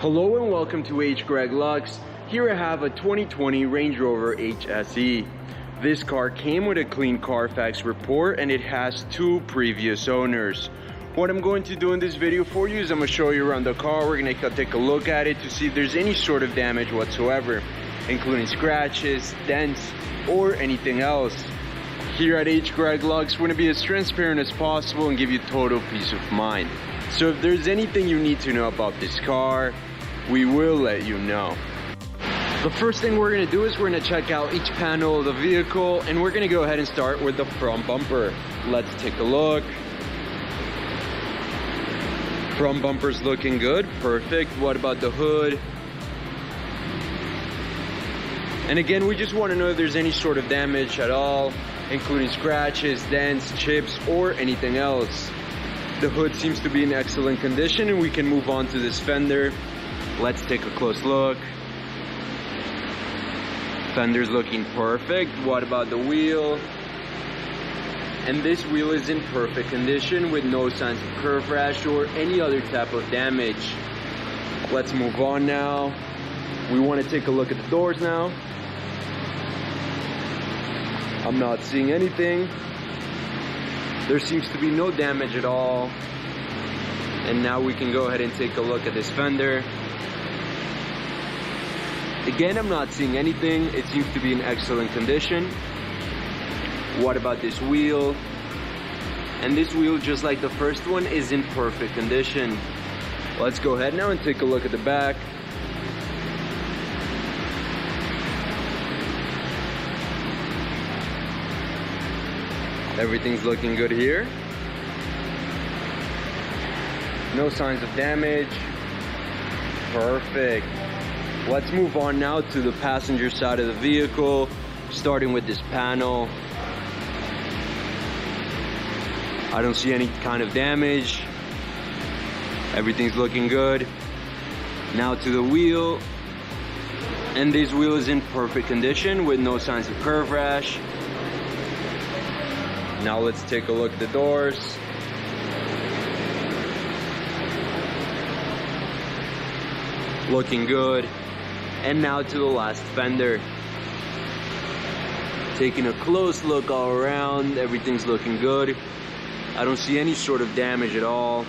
Hello and welcome to H. Greg Lux. Here I have a 2020 Range Rover HSE. This car came with a clean Carfax report and it has 2 previous owners. What I'm going to do in this video for you is I'm going to show you around the car. We're going to take a look at it to see if there's any sort of damage whatsoever, including scratches, dents, or anything else. Here at H. Greg Lux, we're going to be as transparent as possible and give you total peace of mind. So if there's anything you need to know about this car, we will let you know. The first thing we're going to do is we're going to check out each panel of the vehicle, and we're going to go ahead and start with the front bumper. Let's take a look. Front bumper's looking good, perfect. What about the hood? And again, we just want to know if there's any sort of damage at all, including scratches, dents, chips, or anything else. The hood seems to be in excellent condition, and we can move on to this fender. Let's take a close look. Fender's looking perfect. What about the wheel? And this wheel is in perfect condition with no signs of curve rash or any other type of damage. Let's move on now. We want to take a look at the doors now. I'm not seeing anything. There seems to be no damage at all. And now we can go ahead and take a look at this fender. Again, I'm not seeing anything. It seems to be in excellent condition. What about this wheel? And this wheel, just like the first one, is in perfect condition. Let's go ahead now and take a look at the back. Everything's looking good here. No signs of damage. Perfect. Let's move on now to the passenger side of the vehicle, starting with this panel. I don't see any kind of damage. Everything's looking good. Now to the wheel. And this wheel is in perfect condition with no signs of curve rash. Now let's take a look at the doors. Looking good. And now to the last fender. Taking a close look all around, everything's looking good. I don't see any sort of damage at all.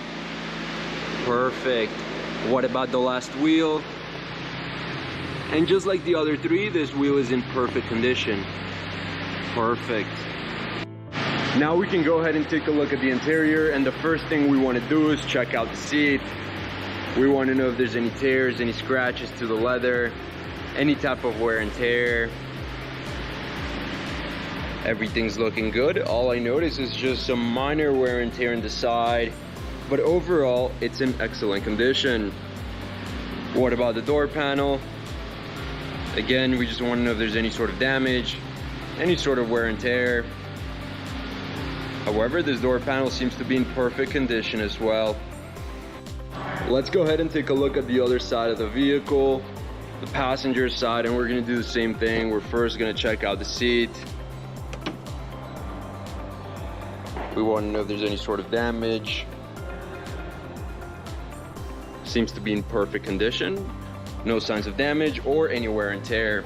Perfect. What about the last wheel? And just like the other 3, this wheel is in perfect condition. Perfect. Now we can go ahead and take a look at the interior, and the first thing we want to do is check out the seat. We want to know if there's any tears, any scratches to the leather, any type of wear and tear. Everything's looking good. All I notice is just some minor wear and tear on the side, but overall it's in excellent condition. What about the door panel? Again, we just want to know if there's any sort of damage, any sort of wear and tear. However, this door panel seems to be in perfect condition as well. Let's go ahead and take a look at the other side of the vehicle, the passenger side, and we're going to do the same thing. We're first going to check out the seat. We want to know if there's any sort of damage. Seems to be in perfect condition. No signs of damage or any wear and tear.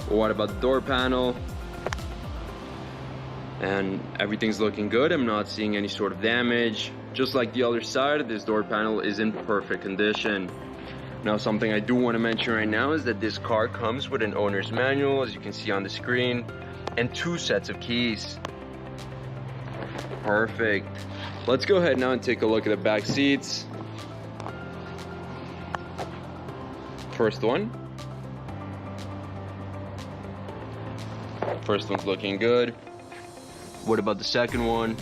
What about the door panel? And everything's looking good. I'm not seeing any sort of damage. Just like the other side, this door panel is in perfect condition. Now, something I do want to mention right now is that this car comes with an owner's manual, as you can see on the screen, and 2 sets of keys. Perfect. Let's go ahead now and take a look at the back seats. First one. First one's looking good. What about the second one?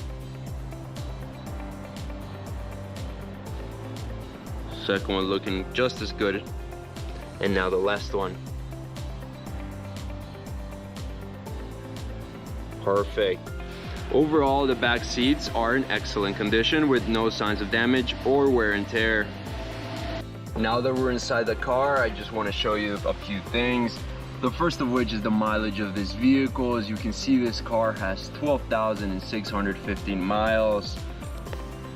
Second one looking just as good. And now the last one. Perfect. Overall, the back seats are in excellent condition with no signs of damage or wear and tear. Now that we're inside the car, I just want to show you a few things. The first of which is the mileage of this vehicle. As you can see, this car has 12,615 miles.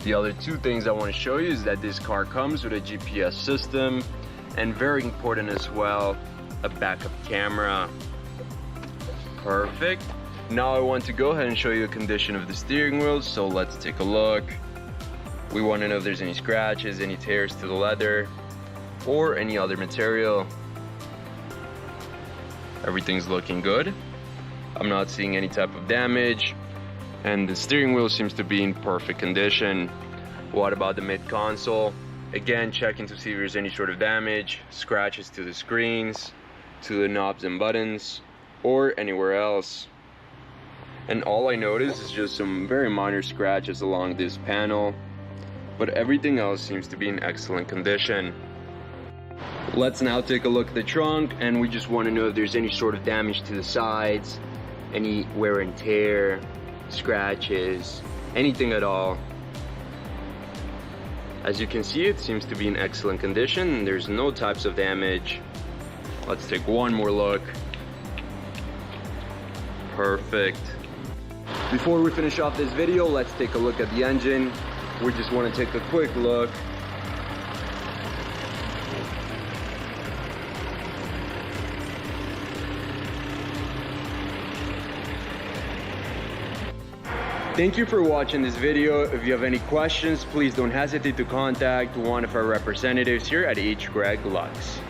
The other two things I want to show you is that this car comes with a GPS system. And very important as well, a backup camera. Perfect. Now I want to go ahead and show you the condition of the steering wheel, so let's take a look. We want to know if there's any scratches, any tears to the leather, or any other material. Everything's looking good. I'm not seeing any type of damage, and the steering wheel seems to be in perfect condition. What about the mid console? Again, checking to see if there's any sort of damage, scratches to the screens, to the knobs and buttons, or anywhere else. And all I noticed is just some very minor scratches along this panel, but everything else seems to be in excellent condition. Let's now take a look at the trunk, and we just want to know if there's any sort of damage to the sides, any wear and tear, scratches, anything at all. As you can see, it seems to be in excellent condition. There's no types of damage. Let's take one more look. Perfect. Before we finish off this video, let's take a look at the engine. We just want to take a quick look. Thank you for watching this video. If you have any questions, please don't hesitate to contact one of our representatives here at H. Greg Lux.